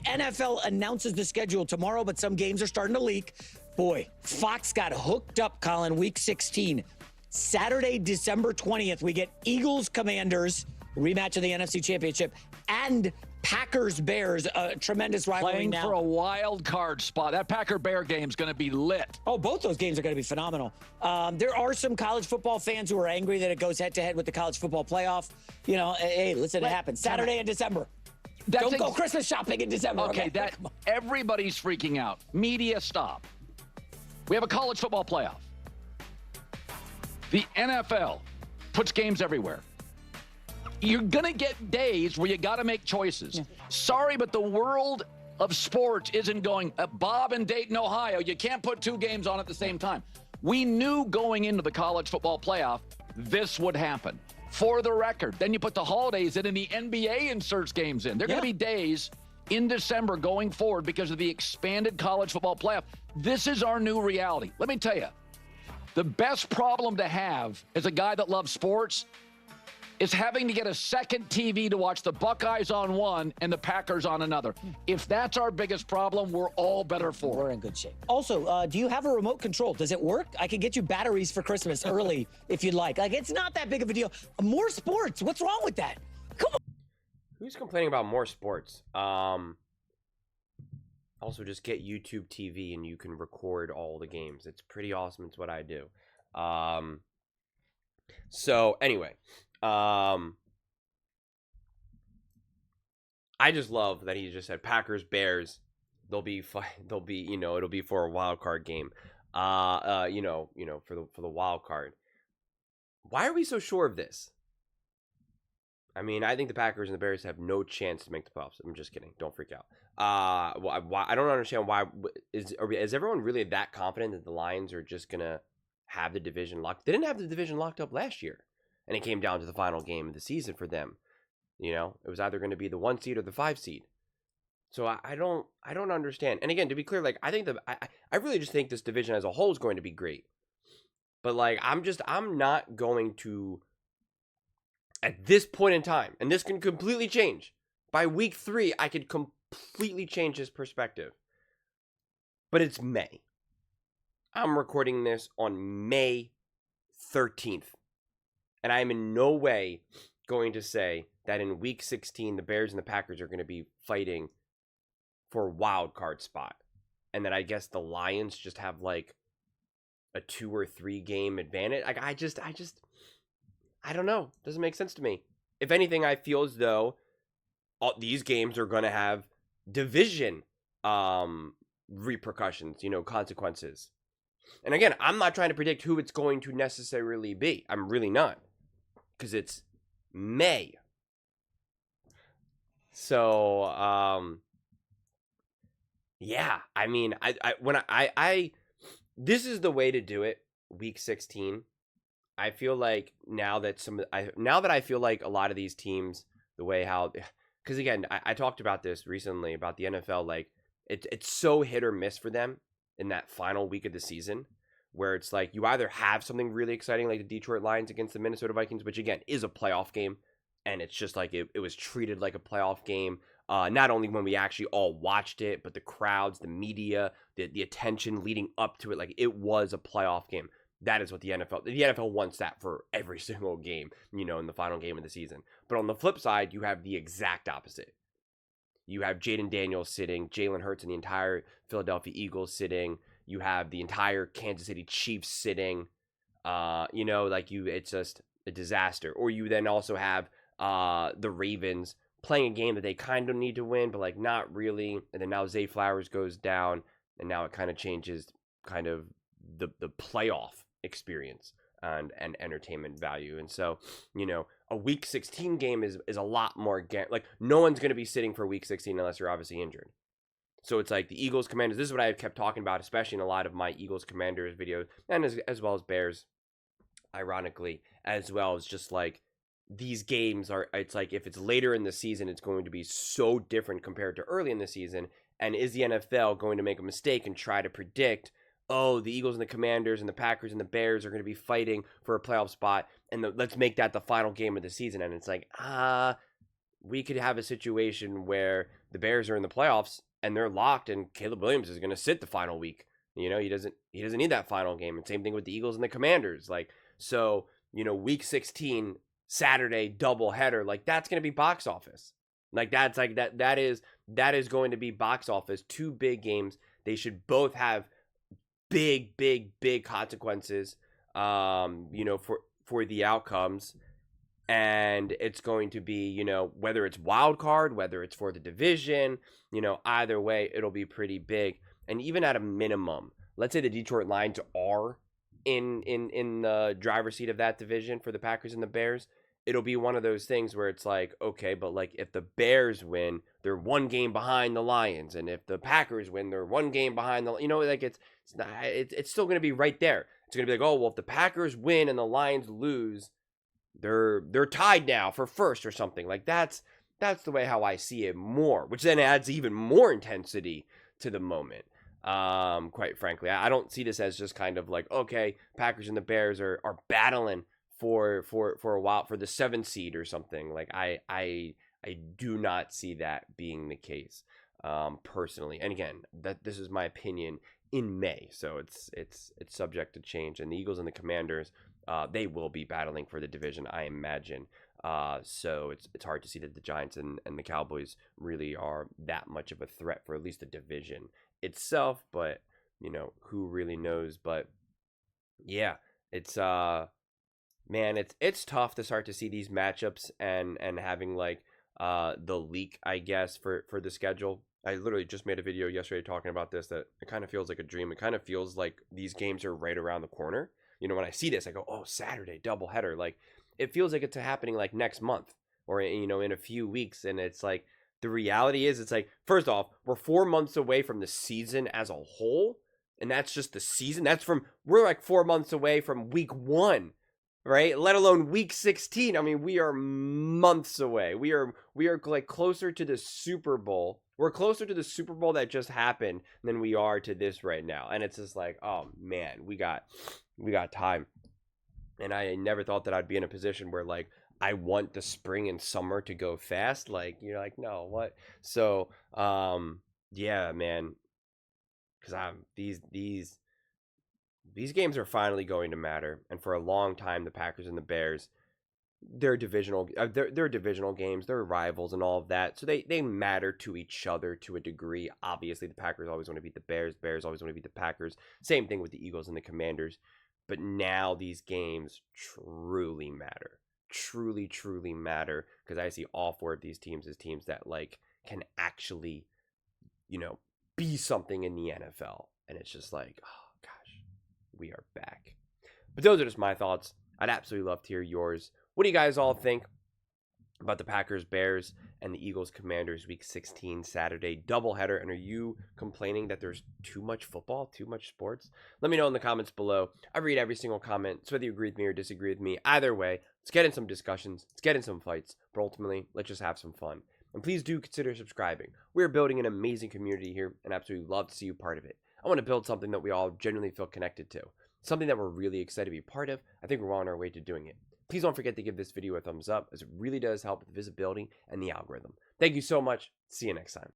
NFL announces the schedule tomorrow, but some games are starting to leak. Boy, Fox got hooked up, Colin, week 16. Saturday, December 20th, we get Eagles-Commanders, rematch of the NFC Championship, and Packers-Bears, a tremendous rivalry playing now. for a wild card spot. That Packer-Bear game's going to be lit. Oh, both those games are going to be phenomenal. There are some college football fans who are angry that it goes head-to-head with the college football playoff. You know, hey, listen, it happens. Saturday in December. Don't go Christmas shopping in December. Okay, that everybody's freaking out. Media, stop. We have a college football playoff. The NFL puts games everywhere. You're going to get days where you got to make choices. Yeah. Sorry, but the world of sports isn't going, Bob in Dayton, Ohio, you can't put two games on at the same time. We knew going into the college football playoff, this would happen. For the record, then you put the holidays in and the NBA inserts games in. There are going to be days in December going forward because of the expanded college football playoff. This is our new reality. Let me tell you, the best problem to have as a guy that loves sports is having to get a second TV to watch the Buckeyes on one and the Packers on another. If that's our biggest problem, we're all better for it. We're in good shape. Also, do you have a remote control? Does it work? I could get you batteries for Christmas early if you'd like. Like, it's not that big of a deal. More sports. What's wrong with that? Come on. Who's complaining about more sports? Also, just get YouTube TV and you can record all the games. It's pretty awesome. It's what I do. So, anyway. I just love that he just said Packers, Bears. They'll be, you know, it'll be for a wild card game. For the wild card. Why are we so sure of this? I mean, I think the Packers and the Bears have no chance to make the playoffs. I'm just kidding. Don't freak out. Why I don't understand why is everyone really that confident that the Lions are just gonna have the division locked? They didn't have the division locked up last year. And it came down to the final game of the season for them. You know, it was either going to be the 1 seed or the 5 seed. So I don't understand. And again, to be clear, like I really just think this division as a whole is going to be great. But like I'm not going to at this point in time, and this can completely change. By week 3, I could completely change this perspective. But it's May. I'm recording this on May 13th. And I am in no way going to say that in week 16, the Bears and the Packers are going to be fighting for a wild card spot. And that I guess the Lions just have like a 2 or 3 game advantage. Like I don't know. Doesn't make sense to me. If anything, I feel as though these games are going to have division repercussions, you know, consequences. And again, I'm not trying to predict who it's going to necessarily be. I'm really not. Because it's May. So, yeah. I mean, this is the way to do it. Week 16. I feel like now that I feel like a lot of these teams, the way how, because again, I talked about this recently about the NFL. Like it's so hit or miss for them in that final week of the season. Where it's like you either have something really exciting like the Detroit Lions against the Minnesota Vikings, which again is a playoff game, and it's just like it was treated like a playoff game. Not only when we actually all watched it, but the crowds, the media, the attention leading up to it, like it was a playoff game. That is what the NFL wants that for every single game, you know, in the final game of the season. But on the flip side, you have the exact opposite. You have Jaden Daniels sitting, Jalen Hurts and the entire Philadelphia Eagles sitting. You have the entire Kansas City Chiefs sitting, you know, like it's just a disaster. Or you then also have the Ravens playing a game that they kind of need to win, but like not really. And then now Zay Flowers goes down, and now it kind of changes kind of the playoff experience and entertainment value. And so, you know, a week 16 game is a lot more, like no one's going to be sitting for week 16 unless you're obviously injured. So it's like the Eagles Commanders. This is what I have kept talking about, especially in a lot of my Eagles Commanders videos, and as well as Bears, ironically, as well as just like these games are. It's like if it's later in the season, it's going to be so different compared to early in the season. And is the NFL going to make a mistake and try to predict, oh, the Eagles and the Commanders and the Packers and the Bears are going to be fighting for a playoff spot, and let's make that the final game of the season? And it's like, we could have a situation where the Bears are in the playoffs and they're locked, and Caleb Williams is going to sit the final week. You know, he doesn't need that final game. And same thing with the Eagles and the Commanders. Like, so, you know, week 16, Saturday doubleheader, like that's going to be box office. Like that's like that is going to be box office. Two big games. They should both have big consequences, you know, for the outcomes. And it's going to be, you know, whether it's wild card, whether it's for the division, you know, either way, it'll be pretty big. And even at a minimum, let's say the Detroit Lions are in the driver's seat of that division for the Packers and the Bears, it'll be one of those things where it's like, okay, but like if the Bears win, they're one game behind the Lions, and if the Packers win, they're one game behind the, you know, like it's still going to be right there. It's going to be like, oh, well, if the Packers win and the Lions lose, they're tied now for first or something. Like that's the way how I see it more, which then adds even more intensity to the moment. Quite frankly, I don't see this as just kind of like, okay, Packers and the Bears are battling for a while for the 7th seed or something. Like I do not see that being the case, personally. And again, this is my opinion in May, so it's subject to change. And the Eagles and the Commanders, they will be battling for the division, I imagine. So it's hard to see that the Giants and the Cowboys really are that much of a threat for at least the division itself, but you know, who really knows. But yeah, it's man, it's tough to start to see these matchups and having like the leak, I guess, for the schedule. I literally just made a video yesterday talking about this, that it kind of feels like a dream. It kind of feels like these games are right around the corner. You know, when I see this, I go, oh, Saturday doubleheader. Like, it feels like it's happening like next month or, you know, in a few weeks. And it's like, the reality is, it's like, first off, we're 4 months away from the season as a whole. And that's just the season. We're like 4 months away from week 1, right? Let alone week 16. I mean, we are months away. We are like closer to the Super Bowl. We're closer to the Super Bowl that just happened than we are to this right now. And it's just like, oh man, we got time. And I never thought that I'd be in a position where like I want the spring and summer to go fast. Like, you're like, no, what? So, yeah, man, because these games are finally going to matter. And for a long time, the Packers and the Bears, they're divisional games, they're rivals and all of that. So they matter to each other to a degree. Obviously, the Packers always want to beat the Bears. Bears always want to beat the Packers. Same thing with the Eagles and the Commanders. But now these games truly matter. Truly matter, because I see all 4 of these teams as teams that like can actually, you know, be something in the NFL. And it's just like, oh gosh, we are back. But those are just my thoughts. I'd absolutely love to hear yours. What do you guys all think about the Packers, Bears, and the Eagles, Commanders week 16 Saturday doubleheader? And are you complaining that there's too much football, too much sports? Let me know in the comments below. I read every single comment, so whether you agree with me or disagree with me, either way, let's get in some discussions, let's get in some fights, but ultimately, let's just have some fun. And please do consider subscribing. We're building an amazing community here, and absolutely love to see you part of it. I want to build something that we all genuinely feel connected to, something that we're really excited to be part of. I think we're on our way to doing it. Please don't forget to give this video a thumbs up, as it really does help with visibility and the algorithm. Thank you so much. See you next time.